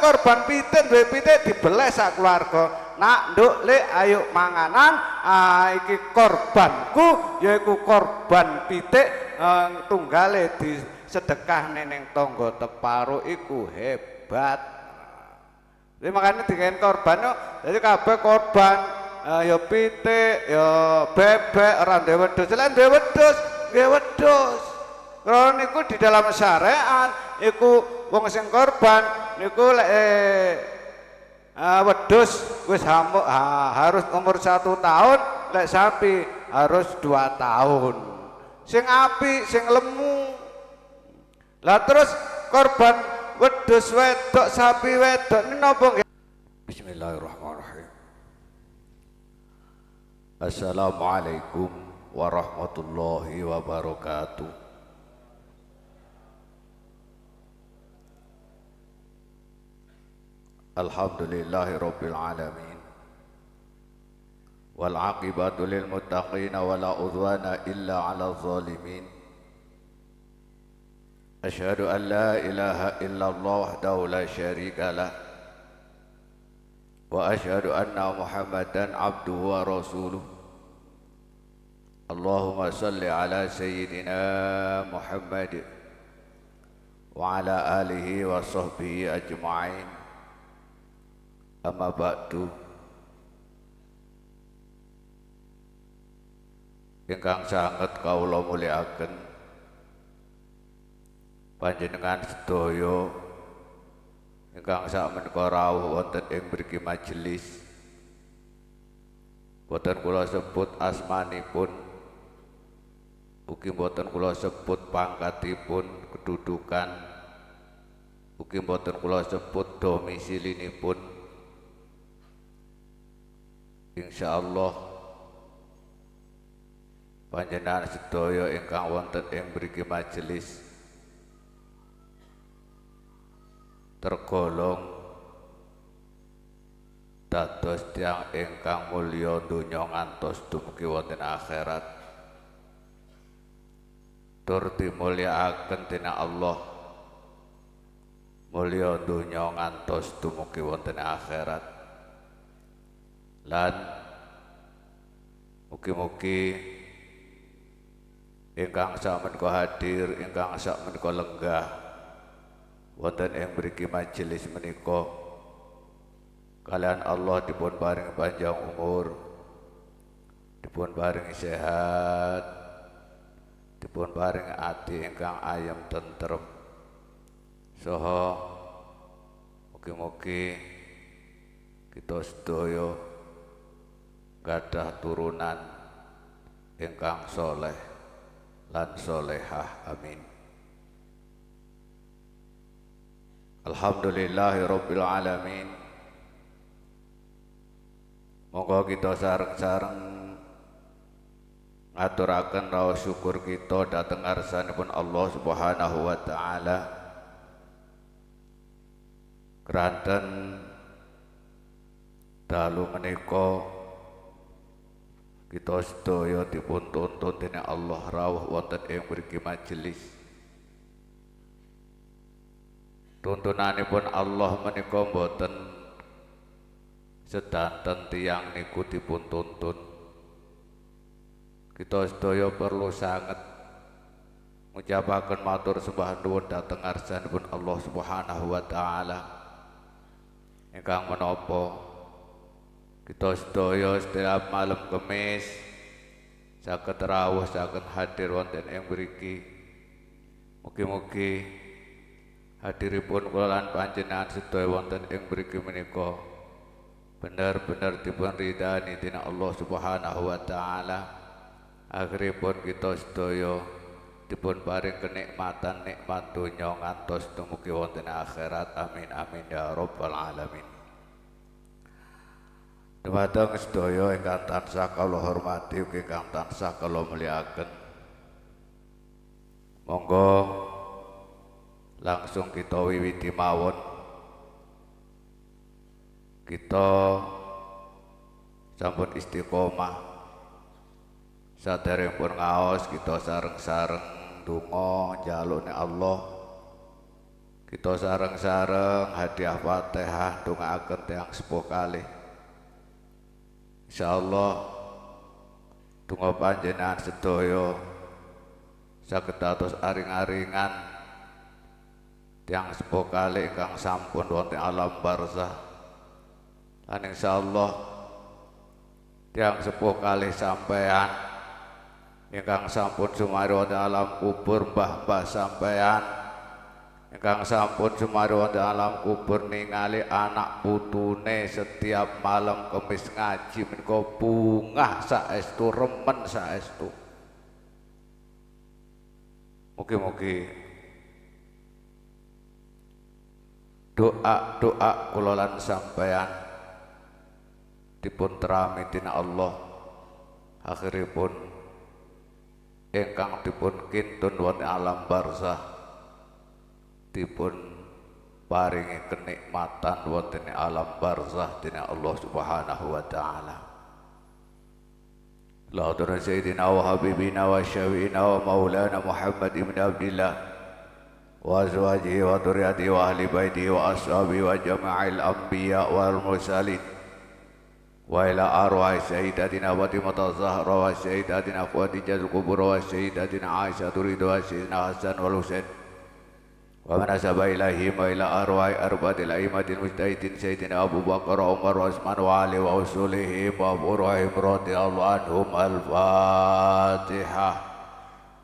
korban pitik duwe pitik dibeleh sak keluarga. Nak nduk lek ayo manganan, iki korbanku yaiku korban pitik tunggale disedekah ning tangga teparo iku hebat. Jadi makanya dikain korban yo, jadi kabeh korban ya pitik, ya bebek, ora duwe wedhus, lan duwe wedhus, nggih wedhus. Kalau niku di dalam syariat, iku wong sing korban niku lek wedhus wis harus umur 1 tahun, lek sapi harus 2 tahun. Sing api, sing lemu. Lah terus korban wedhus wedok, sapi wedok ini napa nggih? Bismillahirrahmanirrahim. Assalamualaikum warahmatullahi wabarakatuh. Alhamdulillahi rabbil alamin. Wal aqibatu lil muttaqin wa la udwana illa 'alal zalimin. Asyhadu an la ilaha illallah wahdahu la syarika lah. Wa asyhadu anna Muhammadan abduhu wa rasuluh. Allahumma salli ala sayyidina Muhammad wa ala alihi wa sahbihi ajma'in. Amma ba'du. Ingkang sanget kawula mulyakaken panjenengan sedaya ingkang sakmenika rawuh wonten ing mriki majelis. Boten kula sebut asmanipun, ugi boten kula sebut pangkatipun, kedudukan, ugi boten kula sebut domisilinipun. Insyaallah panjenengan sedaya ingkang wonten ing mriki majelis tergolong dados tiyang ingkang mulya donya ngantos dumugi wonten akhirat. Tur dimulyakaken dening Allah, mulya donya ngantos dumugi wonten akhirat. Lan mugi-mugi ingkang sakmenika hadir, ingkang sakmenika lenggah wonten ing mriki majelis menika kalian Allah dipun paring panjang umur, dipun paring sehat, dipun paring ati ingkang ayem tentrem, saha mugi-mugi kita sedaya gadah turunan ingkang soleh lan solehah, amin. Alhamdulillahi rabbil alamin. Monggo kita sareng-sareng ngaturaken raos syukur kita dhateng ngarsanipun Allah Subhanahu wa taala. Keranten dalu menika kita sedaya dipun tuntun dening Allah rawuh wonten ing mriki majelis. Tuntunanipun Allah menika mboten sedanten tiyang niku dipun tuntun. Kita sedaya perlu sanget ngucapaken matur sembah nuwun dhateng ngarsanipun Allah Subhanahu wa taala ingkang menapa kita sedaya setiap malam Kemis saged rawuh, saged hadir wonten ing mriki. Mugi-mugi hadiripun kula lan panjenengan sedaya wonten ing mriki menika bener-bener dipun ridani dening Allah Subhanahu wa taala. Akhiripun kita sedaya dipun paring kenikmatan nikmat donya ngantos dumugi wonten akhirat. Amin amin ya rabbal alamin. Dumateng sedaya ingkang tansah kula hormati ugi ingkang tansah kula mulyakaken. Monggo langsung kita wiwiti mawon. Kita sampun istiqomah. Saderengipun ngaos kita sareng-sareng donga njaluk ning Allah Kita sareng-sareng hadiah Fatihah ndongaaken tiyang sepuh kalih. Insyaallah donga panjenengan sedaya saged dados aring-aringan tiyang sepuh kalih ingkang sampun wonten alam barzah. Lan insyaallah tiyang sepuh kalih sampeyan ingkang sampun sumari wonten alam kubur, mbah-mbah sampeyan ingkang sampun sumari wonten alam kubur ningali anak putune setiap malam kemis ngaji menika bungah saestu, remen saestu. Mugi-mugi doa-doa kula lan sampeyan dipun terami dening Allah, akhiripun ingkang dipun kintun wonten alam barzah dipun paringi kenikmatan wonten alam barzah dening Allah Subhanahu wa taala. La hadra sayyidina wa habibina wa syafi'ina wa maulana Muhammad ibn Abdillah wa azwajihi wa dhurriyyatihi wa ahli baitihi wa ashabihi wa jama'il anbiya wal mursalin wa ila arwah sayyidatina Fatimah az-Zahra wa sayyidatina Khadijah al-Kubra wa sayyidatina Aisyah ridho wa sayyidina Hasan wal Husain wa man asaba ilaihim wa ila arwah arba'atil a'immatil mujtahidin sayyidina Abu Bakar Umar wa Utsman wa Ali wa usulihim wa furahim radhiyallahu anhum. Al-Fatihah.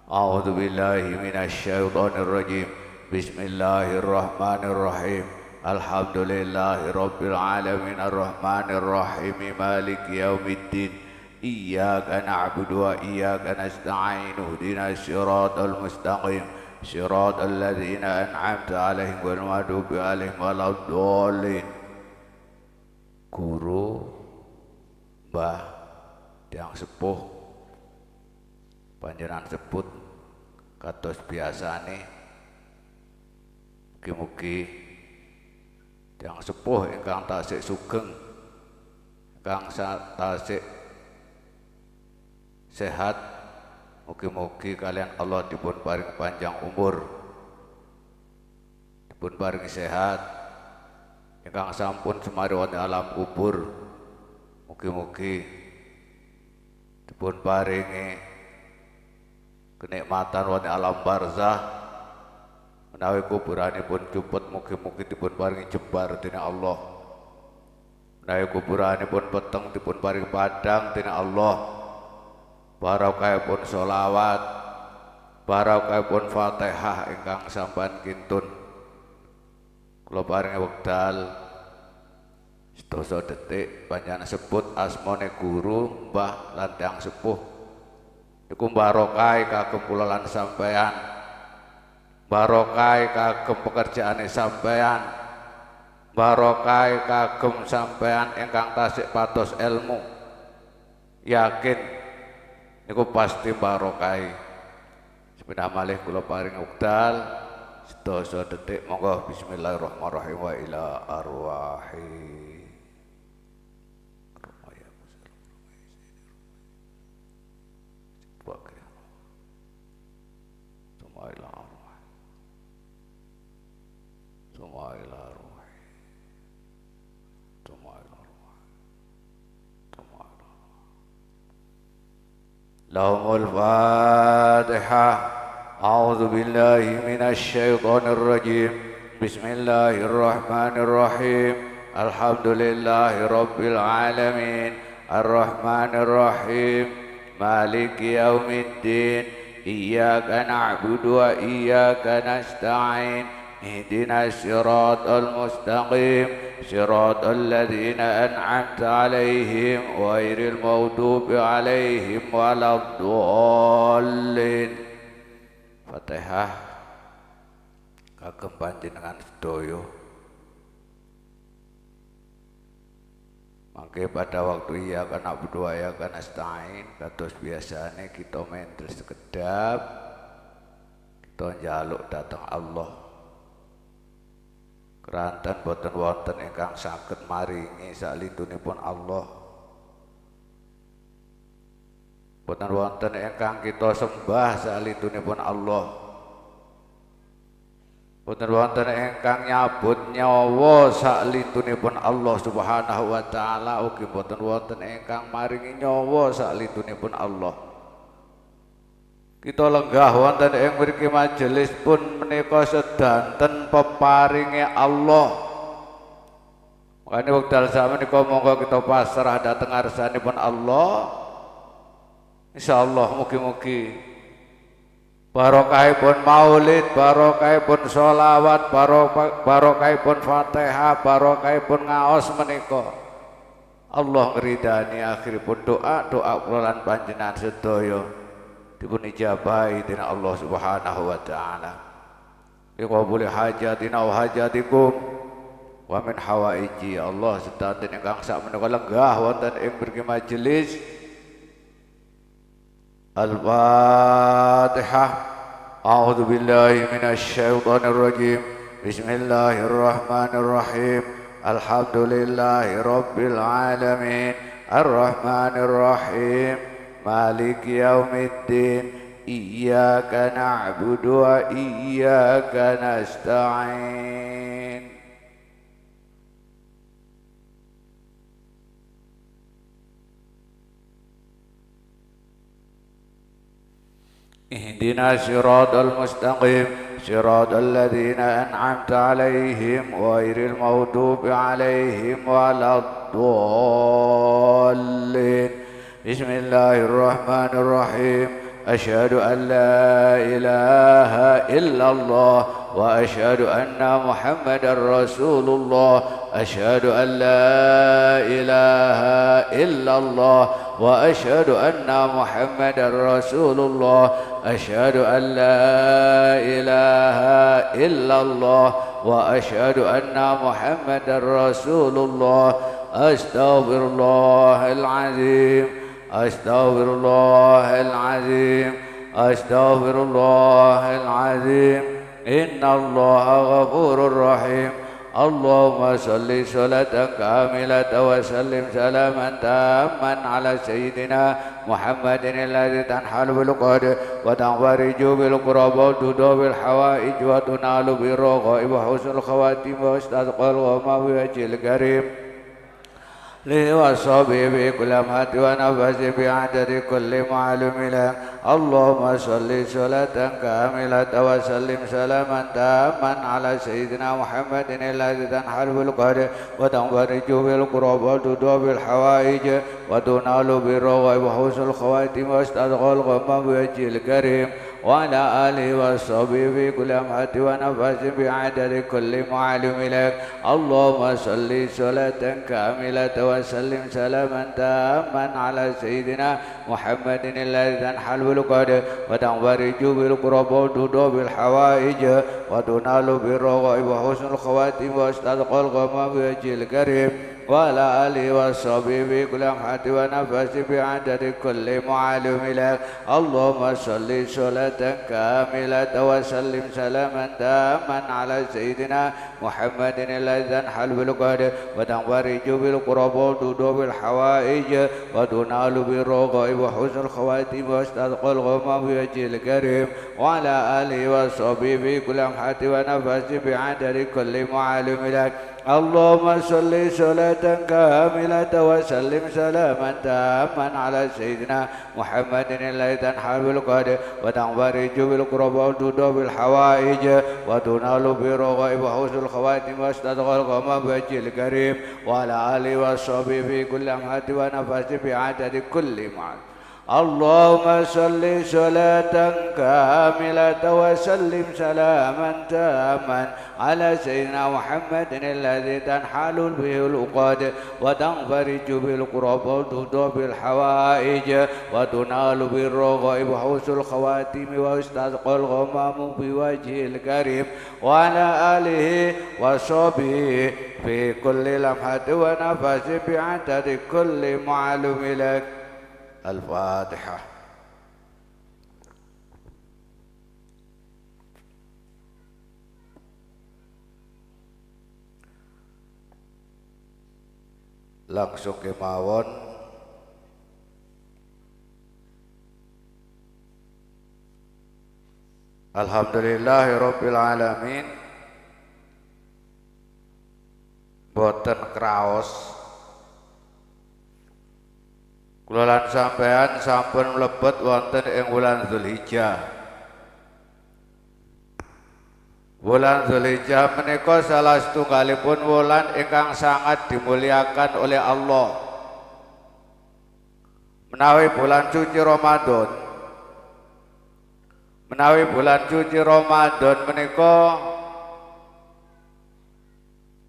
A'udzu billahi minasy syaithanir rajim. Bismillahirrahmanirrahim. Alhamdulillahi rabbil alamin arrahmanir rahim maliki yaumiddin. Iyyaka na'budu wa iyyaka nasta'in ihdinas siratal mustaqim siratal ladzina an'amta 'alaihim ghairil maghdubi 'alaihim waladdallin. Guru, mbah, tiyang sepuh panjenengan sebut kados biasane, mugi-mugi tiyang sepuh ingkang tasik sugeng, ingkang tasik sehat, mugi-mugi kalian Allah dipun paring panjang umur, dipun paring sehat. Ingkang sampun sumari wonten alam kubur, mugi-mugi dipun paringi kenikmatan wonten alam barzah. Menawi kuburanipun cupet, mugi-mugi dipun paringi jembar dening Allah. Menawi kuburanipun peteng, dipun paringi padang dening Allah. Barokahipun sholawat, barokahipun Fatihah ingkang sampeyan kintun. Kula paringi wekdal sedasa detik panjenengan sebut asmane guru, mbah lan tiyang sepuh. Iku barokah kagem kula lan sampeyan, barokah kagem pekerjaane sampeyan, barokah kagem sampeyan ingkang tasik pados ilmu. Yakin niku pasti barokah. Sepindah malih kula paring wekdal sedasa detik, monggo bismillahirrahmanirrahim wa ila arwahi. Lahumul Fatihah. A'udzu billahi minasy syaithanir rajim. Bismillahirrahmanirrahim. Alhamdulillahi rabbil alamin. Arrahmanir rahim. Maliki yaumiddin. Iyyaka na'budu wa iyyaka nasta'in. Ihdinas siratal mustaqim siratal ladzina an'amta 'alaihim ghairil maghdubi 'alaihim waladdallin. Fatihah kagem panjenengan sedaya. Mangke pada waktu iyyaka na'budu wa iyyaka nasta'in kados biasane kita mentres sekedap, kita njaluk dhateng Allah. Keranten boten wonten ingkang saged maringi salindunipun Allah. Boten wonten ingkang kita sembah salindunipun Allah. Boten wonten ingkang nyabut nyawa saklindunipun Allah Subhanahu wa taala, ugi boten wonten ingkang maringi nyawa saklindunipun Allah. Kita lenggah wonten ing mriki majelis pun menika sedanten peparinge Allah. Makanya wekdal sakmenika monggo kita pasrah dhateng ngarsanipun Allah. Insyaallah mugi-mugi barokahipun maulid, barokahipun sholawat, barokahipun fatihah, barokahipun ngaos menika Allah ngridani akhiripun doa kula lan panjenengan sedaya dipun ijabahi dening Allah Subhanahu wa taala. Liqabuli hajatina wa hajatikum wa min hawaiji Allah sedanten ingkang sak menika lenggah wonten ing mriki majelis. Al-Fatihah. A'udzu billahi minasy syaithanir rajim. Bismillahirrahmanirrahim. Alhamdulillahi rabbil alamin. Arrahmanir rahim. Maliki yaumiddin. Iyyaka na'budu wa iyyaka nasta'in. اهدنا الصراط المستقيم صراط الذين أنعمت عليهم غير المغضوب عليهم ولا الضالين. بسم الله الرحمن الرحيم. أشهد أن لا إله إلا الله وأشهد أن محمدا رسول الله. أشهد أن لا إله إلا الله وأشهد أن محمدا رسول الله. أشهد أن لا إله إلا الله وأشهد أن محمدا رسول الله. أستغفر الله العظيم. أستغفر الله العظيم. أستغفر الله العظيم. إن الله غفور رحيم. اللهم صل صلاة كاملة وسلم سلاما تاما على سيدنا محمد الذي تنحل بالقدر وتنفرج بالقرب وتدعو بالحوائج وتنال بالرغائب وحسن الخواتيم واستسقى الغمام بوجه الكريم لوصبي بكل مات ونفس بعدد كل معلوم لك. اللهم صل صلاة كاملة وسلم سلاما تاما على سيدنا محمد الذي تنحل بالقدر وتنفرج بالقرب وتدعو بالحوائج وتنال بالرغائب وحسن الخواتيم واستسقى الغمام بوجه الكريم وعلى آله وصحبه في كل لمحة ونفس بعدد كل معلوم لك. اللهم صل صلاة كاملة وسلم سلاما تاما على سيدنا محمد الذي تنحل بالقدر وتنفرج بالقرب وتدعو بالحوائج وتنال بالرغائب وحسن الخواتيم واستسقى الغمام بوجه الكريم وعلى آله وصحبه في كل لمحة ونفس بعدد كل معلوم لك. اللهم صل صلاة كاملة وسلم سلاما تاما على سيدنا محمد الذي تنحل بالقدر وتنفرج بالقرب وتدعو بالحوائج وتنال بالرغائب وحسن الخواتيم واستسقى الغمام بوجه الكريم وعلى آله وصحبه في كل لمحة ونفس بعدد كل معلوم لك. اللهم صل صلاة كاملة وسلم سلاما تاما على سيدنا محمد الذي تنحل بالقدر وتنفرج بالقرب وتدعو بالحوائج وتنال بالرغائب وحسن الخواتيم واستسقى الغمام بوجه الكريم وعلى آله وصحبه في كل لمحة ونفس بعدد كل معلوم. اللهم صل صلاة كاملة وسلم سلاما تاما على سيدنا محمد الذي تنحل به العقد وتنفرج بالقرب وتدعو بالحوائج وتنال بالرغائب وحسن الخواتيم واستسقى الغمام بوجه الكريم وعلى آله وصحبه في كل لمحة ونفس بعدد كل معلوم لك. Al-Fatihah. Langsung kemawon Alhamdulillahirabbil alamin. boten kraos kula lan sampean sampun mlebet wonten ing wulan Dzulhijjah. Wulan Dzulhijjah menika salah setunggalipun wulan ingkang sangat dimuliakan oleh Allah. Menawi bulan suci Ramadan, menika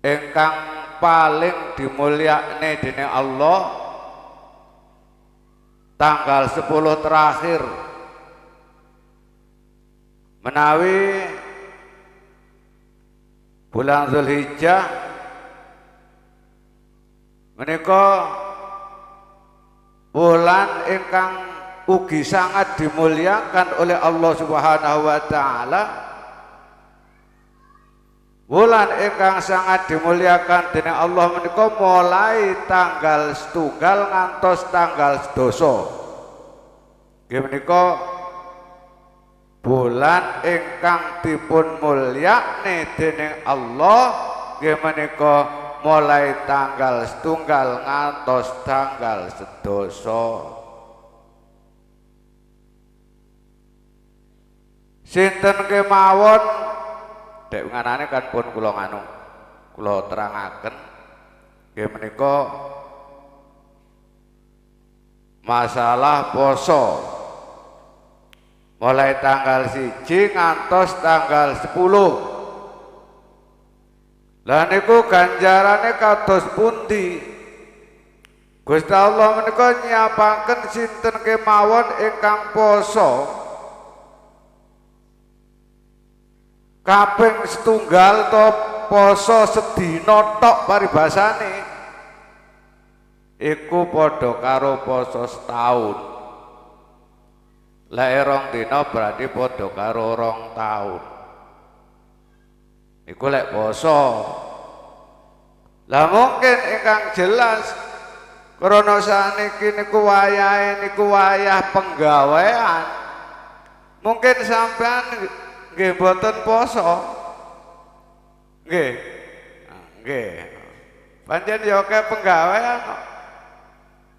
ingkang paling dimulyakne dening Allah tanggal 10 terakhir. Menawi bulan Dzulhijjah menika bulan ingkang ugi sangat dimuliakan oleh Allah Subhanahu wa taala. Bulan ingkang sangat dimuliakan dening Allah menika mulai tanggal setunggal ngantos tanggal sedasa. Nggih menika bulan ingkang dipun mulyakne dening Allah nggih menika mulai tanggal setunggal ngantos tanggal sedasa. Sinten kemawon dek nganane kan pun kula terangaken nggih menika masalah poso mulai tanggal 1 ngantos tanggal 10. Lah niku ganjarane kados pundi? Gusti Allah menika nyiapaken sinten kemawon ingkang poso kaping setunggal to poso sedina tok paribasane iku padha karo poso setahun. Lek rong dina berarti padha karo 2 taun. Iku lek poso. Lah mungkin ingkang jelas krana saniki niku wayahe niku wayah penggawean. Mungkin sampean nggih boten poso. Nggih. Nggih. Pancen ya akeh penggawean.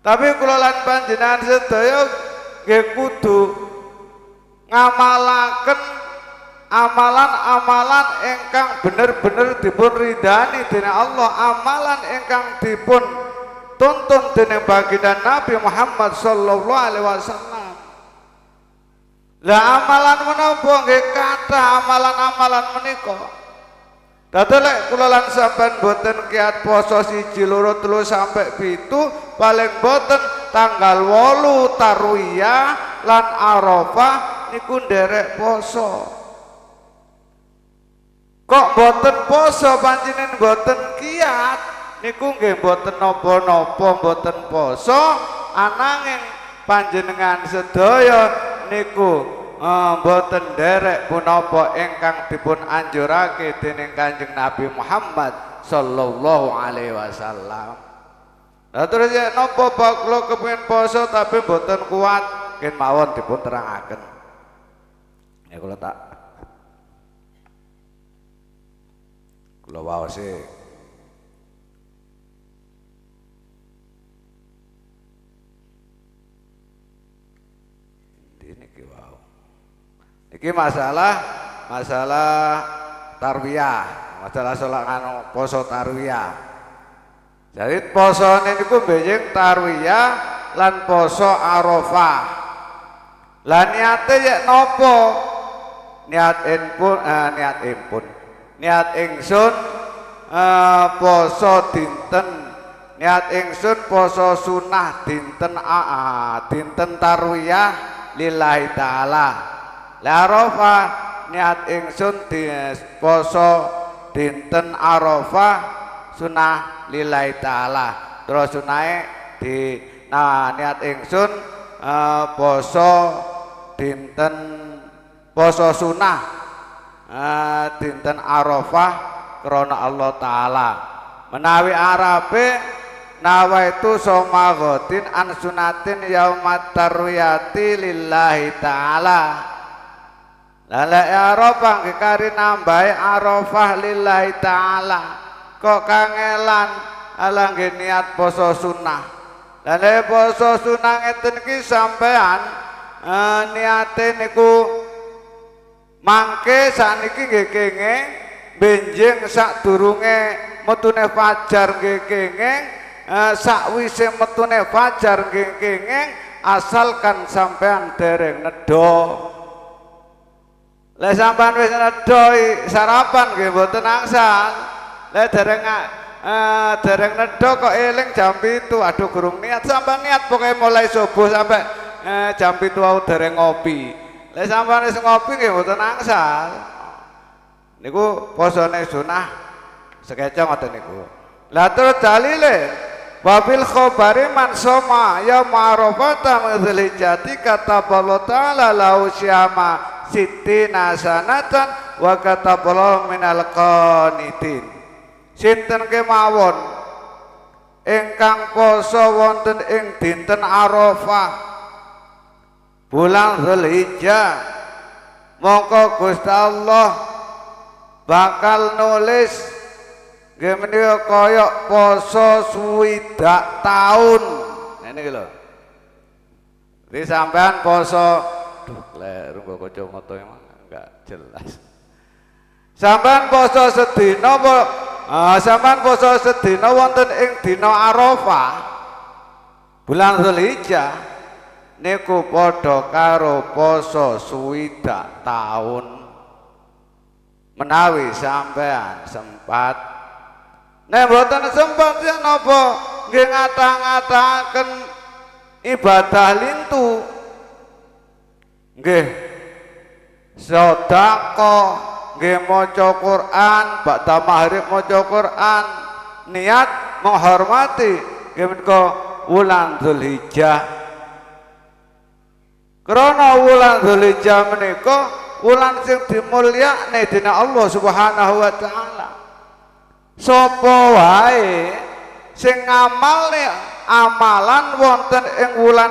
Tapi kula lan panjenengan sedaya nggih kudu ngamalaken amalan-amalan ingkang bener-bener dipun ridani dening Allah, amalan ingkang dipun tuntun dening baginda Nabi Muhammad sallallahu alaihi wasallam. Lah amalan menapa nggih kathah amalan-amalan menika. Dadi lek kula lan sampean boten kiat poso 1, 2, 3 sampai 7 paling boten tanggal 8 Tarwiyah lan Arafah niku nderek poso. Kok boten poso panjenengan boten kiat niku nggih boten napa-napa boten poso ananging panjenengan sedaya niku boten nderek punapa ingkang dipun anjurake dening Kanjeng Nabi Muhammad sallallahu alaihi wasallam. Lah terus ya napa kula kepengin poso tapi boten kuat ken mawon dipun terangaken. Ya kula waose niki wau. Iki masalah tarwiyah, masalah salat poso tarwiyah. Jadi posone niku benjing tarwiyah lan poso Arafah. Lah niate ya napa? Niat ingsun poso dinten poso sunah dinten tarwiyah lillahi taala. La Arafah niat ingsun poso dinten Arafah sunah lillahi taala. Terus sunahe niat ingsun poso dinten poso sunah dinten Arafah krana Allah taala. Menawi arabe nawaitu somagotin an sunatin yaumat tarwiyati lillahi ta'ala. Lala Arafah kekari nambahi Arafah lillahi ta'ala. kok kangelan ala nggih niat poso sunah. Lah nek poso sunah ngeten iki sampean niate niku mangke sakniki nggih kenging benjing sadurunge metune fajar nggih kenging sakwise metune fajar nggih kenging asalkan sampean dereng nedha. Lah sampean wis nedha sarapan nggih mboten angsal. Lah dereng nedha kok eling jam 7, aduh gurung niat. Sampean niat pokoke mulai subuh sampai jam 7 wau dereng ngopi. Lah sampean wis ngopi nggih mboten angsal. Niku posone sunah sekeca ngoten niku. Lah terus dalile wabil khobari man soma ya ma'rafata dzilhijjati kata Allah taala lau syama sittina sanatan wa kataballahu minal qanitin. Sinten kemawon ingkang poso wonten ing dinten Arafah bulan Dzulhijjah mongko Gusti Allah bakal nulis nggih menika kaya poso swidak taun. Ngene iki lho. Iki sampean poso kleru kok kacamata enggak jelas. Sampean poso sedina apa sampean poso sedina wonten ing dina Arafah bulan Dzulhijjah niku padha karo poso swidak taun. Menawi sampean sempat nek mboten sempat ya napa nggih ngata-ngataken ibadah lintu nggih sedekah nggih maca Quran ba'da maghrib maca Quran niat menghormati nggih menika wulan Dzulhijjah. Krana wulan Dzulhijjah menika wulan sing dimulyakne dening Allah Subhanahu wa taala. Sapa wae sing ngamalne amalan wonten ing wulan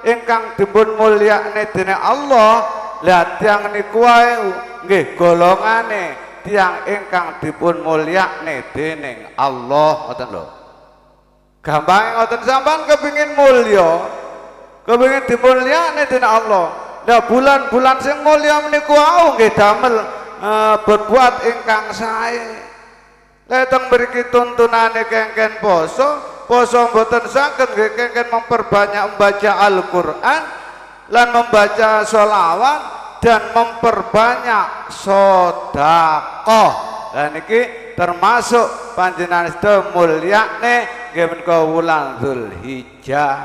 ingkang dipun mulyakne dening Allah, lah tiyang niku wae nggih golongane tiyang ingkang dipun mulyakne dening Allah. Ngoten lho. Gampange ngoten sampean kepengin mulya, kepengin dimulyakne dening Allah. Nah bulan-bulan sing mulya meniku wau nggih damel berbuat ingkang sae. Lah teng mriki tuntunane kengken poso mboten saged nggih kengken memperbanyak membaca Al-Qur'an lan membaca sholawat dan memperbanyak sedekah. Lah niki termasuk panjenengan sedaya mulyakne nggih menika wulan Dzulhijjah.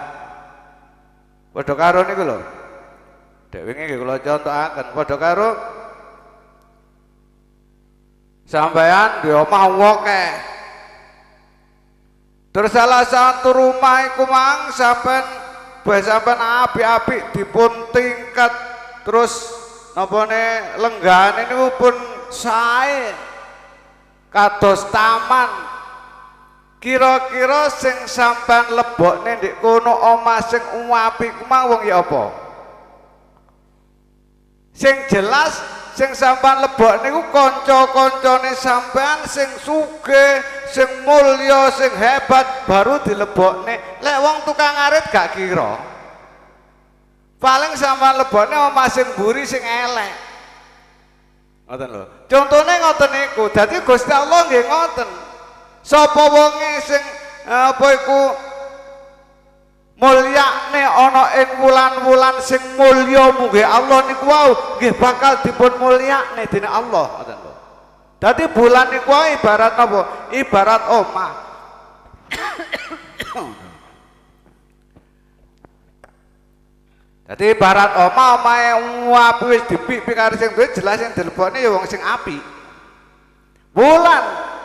Padha karo niku lho. Dek wingi nggih kula contohaken padha karo sampeyan di omah akeh. Terus salah satu rumah iku mang sampeyan apik-apik dipun tingkat terus napane lenggane niku pun sae kados taman. Kira-kira sing sampeyan lebokne ndek kono omah sing apik ku mang wong ya apa? Sing jelas sing sampean lebok niku kanca-kancane sampean sing sugih, sing mulya, sing hebat baru dilebokne. Lek wong tukang arit gak kira. Paling sampean lebokne omah sing mburi sing elek. Ngoten lho. Contone ngoten niku. Dadi Gusti Allah nggih ngoten. Sapa wonge sing apa iku mulyakne ana ing wulan-wulan sing mulya mugi Allah niku wau nggih bakal dipun mulyakne dening Allah. Ngoten lho. Dadi bulan niku ibarat apa? Ibarat omah. Dadi ibarat omahe apik wis dipik-pik karo sing duwe jelas sing dilebokne ya wong sing apik.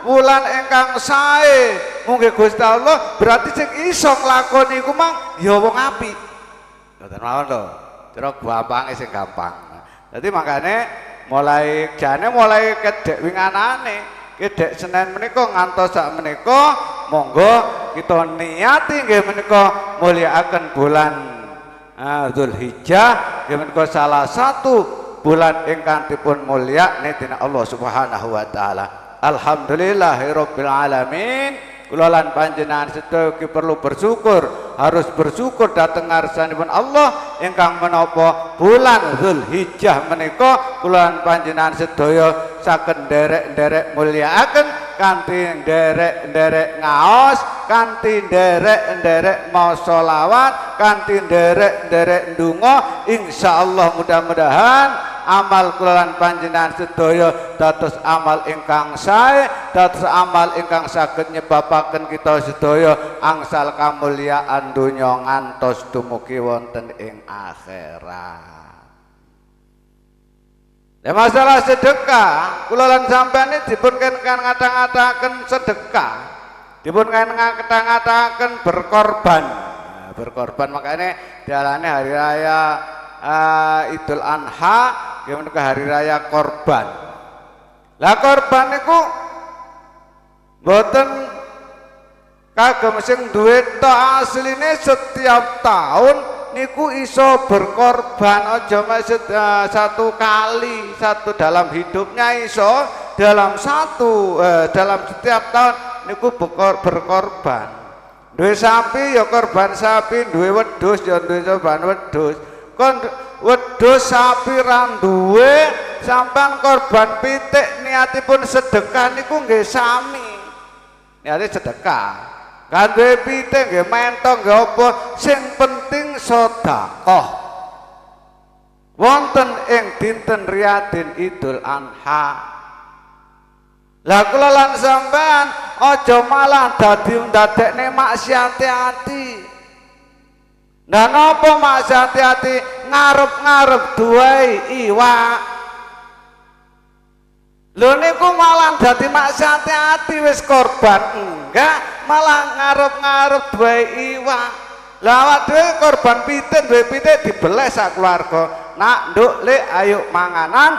Wulan ingkang sae mungkin Gusti Allah berarti sing iso nglakoni iku mang ya wong apik. Ngoten mawon lho. Cara gampange sing gampang. Dadi makane mulai kedek winganane, kedek Senin menika ngantos sak menika monggo kita niati nggih menika mulyakaken bulan Dzulhijjah nggih menika salah satu bulan ingkang dipun mulyakne dening Allah Subhanahu wa taala. Alhamdulillahirabbil alamin. Kula lan panjenengan sedaya perlu bersyukur, harus bersyukur dhateng ngarsanipun Allah ingkang menapa bulan Zulhijjah menika kula lan panjenengan sedaya saged nderek-nderek mulyakaken kanthi nderek-nderek ngaos, kanthi nderek-nderek maos selawat, kanthi nderek-nderek ndonga. Insyaallah mudah-mudahan amal kula lan panjenengan sedaya dados amal ingkang sae, dados amal ingkang saged nyebabaken kita sedaya angsal kamulyaan donya ngantos dumugi wonten ing akhirat. Ya masalah sedekah, kula lan sampeyan dipun ngata-ngataken sedekah, dipun ngata-ngataken berkorban. Nah, berkorban makanya diarani hari raya Idul Adha, gimana hari raya korban. Lah korban niku mboten kagem sing duwe tok, asline setiap tahun niku iso berkorban, aja maksud satu kali, satu dalam hidupnya iso dalam setiap tahun niku berkorban. Duwe sapi ya korban sapi, duwe wedhus ya duwe korban wedhus. Kon wedhus sapi ra duwe sampean korban pitik niatipun sedekah niku nggih sami. Niate sedekah. Kan duwe pitik nggih mentok nggih apa, sing penting sedekah. Wonten ing dinten riyadin Idul Adha. Lah kula lan sampean aja malah dadi ndadekne maksiate ati. Nah napa maksiate ati ngarep-ngarep duwe iwak. Lho niku malah dadi maksiate ati wis korban enggak, malah ngarep-ngarep duwe iwak. Lah awak dhewe korban pitik, duwe pitik dibeleh sak keluarga. Nak nduk lek ayo manganan,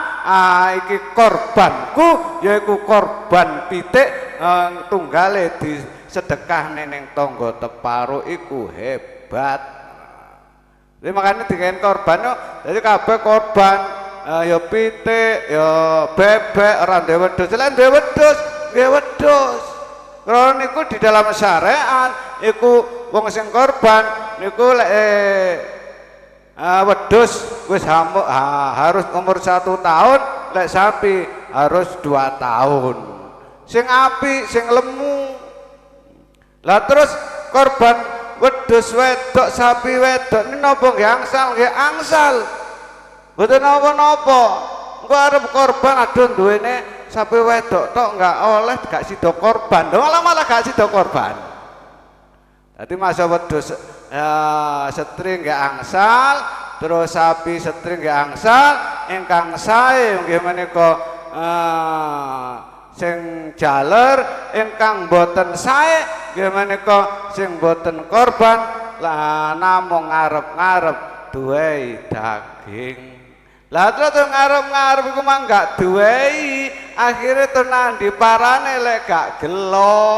iki korbanku yaiku korban pitik tunggale disedekahne ning tangga teparo iku hebat. Jadi makanya dikain korban yo, jadi kabeh korban ya pitik, ya bebek, ora duwe wedhus, lan duwe wedhus, nggih wedhus. Kalau niku di dalam syariat, iku wong sing korban niku lek wedhus wis harus umur 1 tahun, lek sapi harus 2 tahun. Sing apik, sing lemu. Lah terus korban wedhus wedok, sapi wedok ini napa nggih angsal, nggih angsal. Mboten napa-napa. Engko arep korban aduh duwene sapi wedok tok enggak oleh, gak sida korban. Malah gak sida korban. Dadi masa wedhus setri nggih angsal, terus sapi setri nggih angsal, ingkang sae nggih menika sing jaler, ingkang boten sae nggih menika sing boten korban, lah namung ngarep-ngarep duwe daging. Lah terus ngarep-ngarep iku mah gak duwehi, akhire tenan diparane lek gak gelo.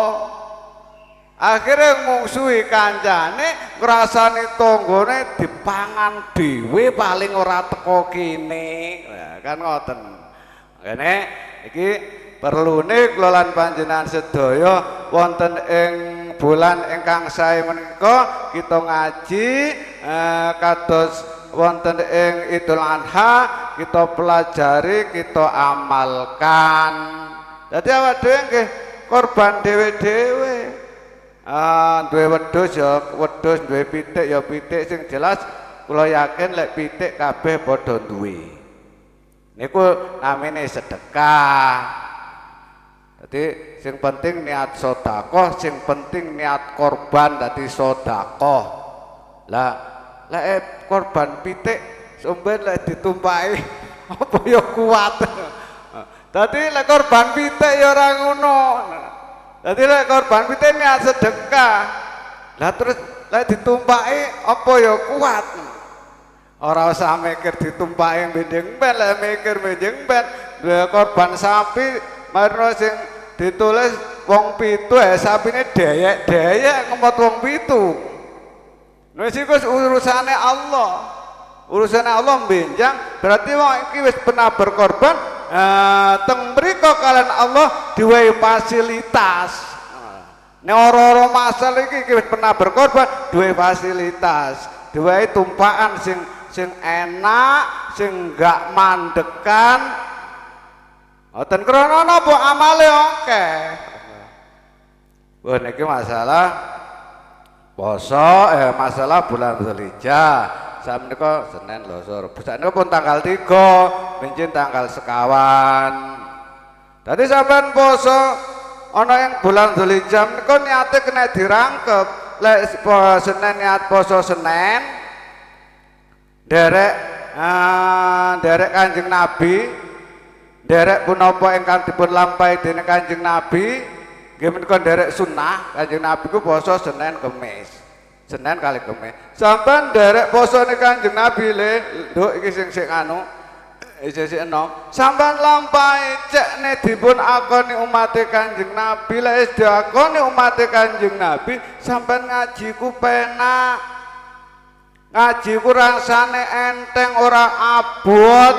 Akhire mungsuhi kancane, ngrasani tanggane dipangan dhewe paling ora teko kene. Nah, kan ngoten. Ngene iki perlune kula lan panjenengan sedaya wonten ing bulan ingkang sae menika kita ngaji kados wonten ing Idul Adha kita pelajari, kita amalkan. Dadi awak dhewe nggih korban dhewe-dhewe. Duwe wedhus ya wedhus, duwe pitik ya pitik, sing jelas kula yakin lek pitik kabeh padha duwe. Niku namine sedekah. Jadi sing penting niat sedekah, sing penting niat korban dadi sedekah. Lah lek korban pitik sampeyan lek ditumpaki apa ya kuat. Dadi lek korban pitik ya ora ngono. Dadi lek korban pitik niat sedekah. Lah terus lek ditumpaki apa ya kuat. Ora usah mikir ditumpaki benjing ben, lek mikir benjing ben korban sapi marno sing ditulis wong 7 sapine dayek ngemot wong 7. Wis iku urusane Allah. Urusane Allah benjang, berarti wong iki wis pernah berkorban teng mriku kalian Allah diwehi fasilitas. Nek ora-ora masal iki wis pernah berkorban duwe fasilitas, duwe tumpakan sing enak, sing gak mandekan. Mboten krana napa amale akeh. Wah niki masalah poso masalah bulan Dzulhijjah. Sakmenika Senin Selasa Rabu. Sakmenika pun tanggal 3, benjin tanggal sekawan. Dadi sampean poso ana ing bulan Dzulhijjah niku niate kena dirangkep. Lek Senin niat poso Senin derek Kanjeng Nabi, derek punapa ingkang dipun lampahi dening Kanjeng Nabi, nggih menika derek sunnah. Kanjeng Nabi ku poso Senin Kamis. Senin kali Kamis. Sampeyan derek posone Kanjeng Nabi le, nduk iki sing anu isih enom. Sampeyan lampahi cekne dipun akoni umate Kanjeng Nabi, lek diakoni umate Kanjeng Nabi, sampeyan ngaji ku penak. Ngaji ku rasane enteng ora abot.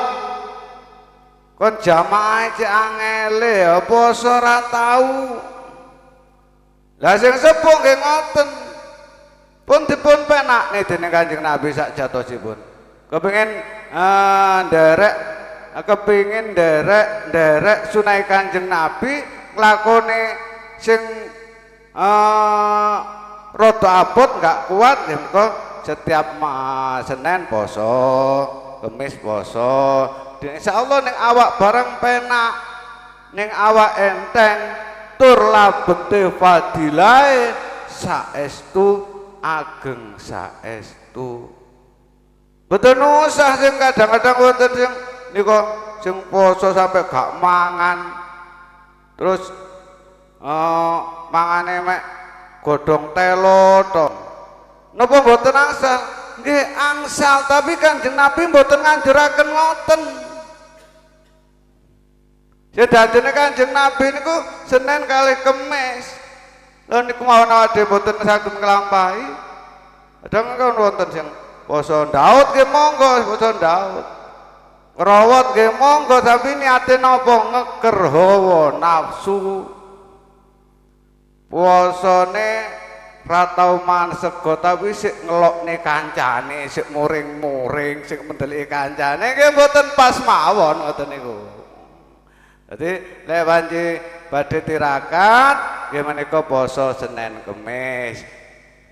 Kon jamaah cek angele ya poso ora tau. Lah sing sepuh nggih ngoten. Pun dipun penakne dening Kanjeng Nabi sak jatosipun. Kepengin nderek sunai Kanjeng Nabi nglakone sing rada abot enggak kuat ya mengko setiap Senin poso, Kamis poso. Insyaallah ning awak bareng penak, ning awak enteng tur labete fadilahe saestu ageng saestu. Betul usah sing kadang-kadang wonten sing nika sing poso sampai gak mangan. Terus mangane mek godhong telo to. Napa mboten angsal? Nggih angsal, tapi Kanjeng Nabi mboten nganjuraken ngoten. Sedajene Kanjeng Nabi niku Senin kali Kamis. Lha niku mawon awake mboten saged nglampahi. Kadang kan wonten sing poso Daud nggih monggo poso Daud. Ngrawat nggih monggo tapi niate napa ngeker hawa nafsu. Puasane ra tau mangan sego tapi sik ngelokne kancane, sik muring-muring, sik mendeliki kancane nggih mboten pas mawon ngoten niku. Dadi lek panci badhe tirakat nggih menika poso Senin Kamis.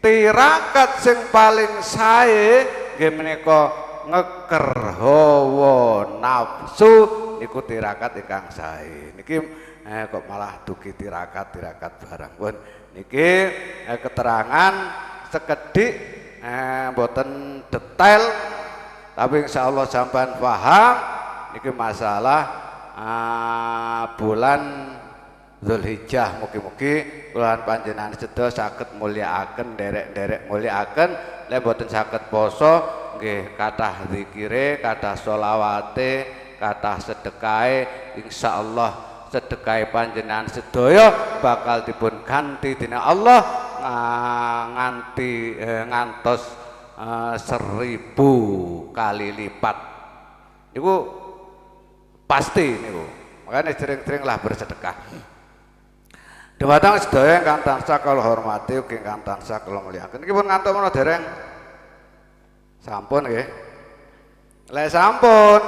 Tirakat sing paling sae nggih menika ngeker hawa nafsu niku tirakat ingkang sae. Niki kok malah dugi tirakat barang pun niki keterangan sekedhik mboten detail tapi insyaallah sampean paham niki masalah bulan Dzulhijjah. Mugi-mugi kula panjenengan sedaya saged mulyakaken derek-derek mulyakaken lek mboten saged poso nggih kathah zikire, kathah sholawate, kathah sedekahe insyaallah sedekahe panjenengan sedaya bakal dipun ganti dening Allah ngantos 1000 kali lipat. Niku pasti niku. Makanya sering-seringlah bersedekah. Dumateng sedaya ingkang tansah kula hormati ugi ingkang tansah kula mulyakaken. Niki pun ngantuk menawa dereng? Sampun nggih. Lek sampun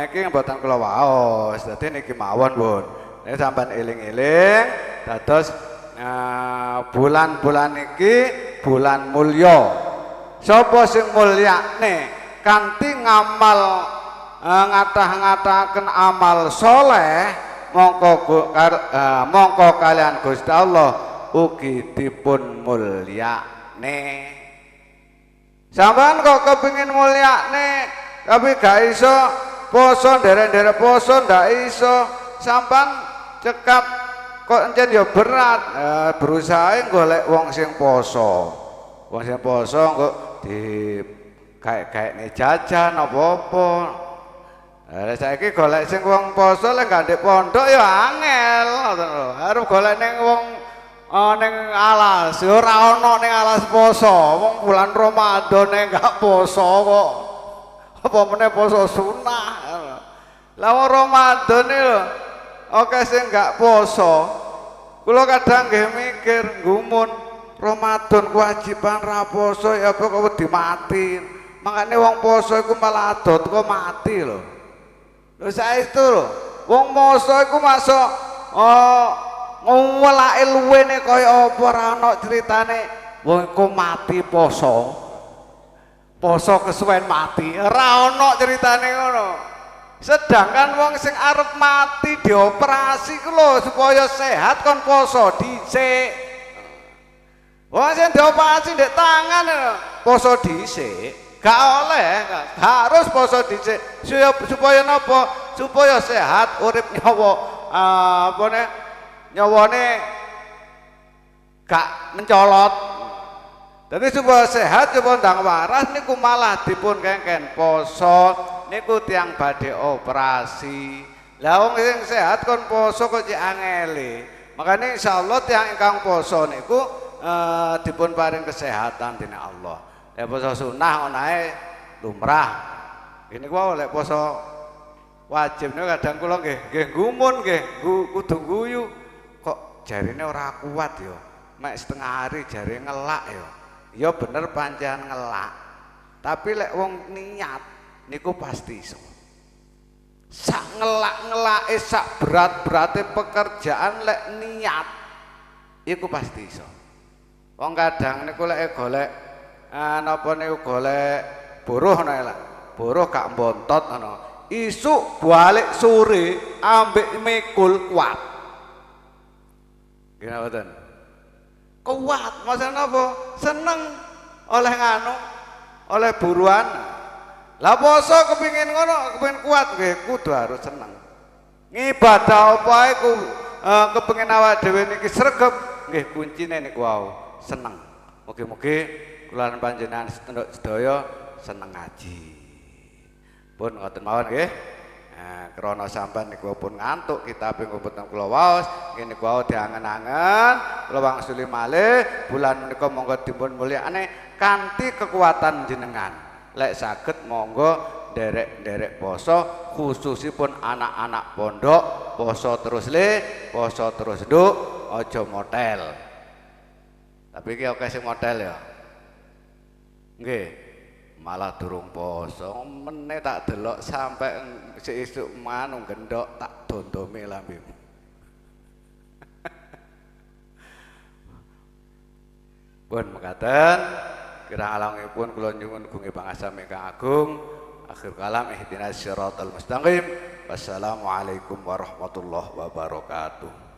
iki mboten kula waos. Dadi niki mawon, Pun. Nek sampean eling-eling dados bulan-bulan iki bulan mulya. Sapa sing mulyane kanthi ngamal ngatah-ngatahaken amal soleh mongko kalian Gusti Allah ugi dipun mulyane. Sampeyan kok kepengin mulyane tapi gak iso poso derek-derek poso ndak iso. Sampeyan cekap kok encen ya berat berusaha golek wong sing poso. Wong sing poso kok di gaek-gaekne jajan apa-apa. Saiki golek sing wong poso lek gak ndek pondok ya angel ngoten lho. Arep golek ning wong ning alas ora ana ning alas poso. Wong bulan Ramadan gak poso kok. Apa meneh poso sunah. Lah wong Ramadan iki lho, oke sing gak poso. Kula kadang nggih mikir, gumun Ramadan kewajiban ra poso ya apa kok wedi mati. Makane wong poso iku malah adot kok mati lho. Lho saestu lho, wong poso iku masuk ngwelake luwene kaya apa ora ana critane wong iku mati poso. Poso kesuwen mati, ora ana critane ngono. Sedangkan wong sing arep mati dioperasi ku lho supaya sehat kon poso dhisik. Wong sing dioperasi ndek tangan poso dhisik, gak oleh, harus poso dhisik supaya napa? Supaya sehat urip nyawa nyawane gak mencolot. Jadi supaya sehat supaya ndang waras niku malah dipun kengken poso niku tiang badhe operasi. Lah wong sing sehat kon poso kok cek angele. Makanya insyaallah tiang ingkang poso niku dipun paring kesehatan dening Allah. Lek poso sunah onae lumrah. Ini ku lek poso wajib niku kadang kula nggih gumun nggih kudu guyu. Kok jarine ora kuat ya. Mek setengah hari jare ngelak ya. Ya bener pancen ngelak. Tapi lek wong niat niku pasti iso. Sak ngelak-ngelake sak berat-berate pekerjaan lek niat iku pasti iso. Wong kadang niku lek golek napa niku golek buruh nek lek buruh gak mbontot ngono. Isuk balik sore ambek mikul kuat. Gimana boten? Kuat, maksudnya apa? Seneng oleh nganu, oleh buruan. Lah poso kepingin ngono, kepingin kuat nggih, kudu harus seneng. Ngibadah apa iku kepengin awak dhewe niki sregep, nggih kuncine niku wau, seneng. Mugi-mugi kula lan panjenengan sedaya seneng ngaji. Pun ngoten mawon nggih. Krana sampean niku pun ngantuk kitab ing boten kula waos ngene niku wae diangen-angen kula wangsuli malih bulan menika monggo dipun mulyakane kanthi kekuatan jenengan lek saged monggo nderek-nderek poso khususipun anak-anak pondok poso terus poso terus nduk aja motel tapi iki akeh sing motel ya nggih malah durung poso meneh tak delok sampai sesuk manu gendok tak dondome lambemu. Pun mekaten kirang alangipun kula nyuwun gunge pangasam ingkang agung akhir kalam ihdinas siratal mustaqim. Wassalamualaikum warahmatullahi wabarakatuh.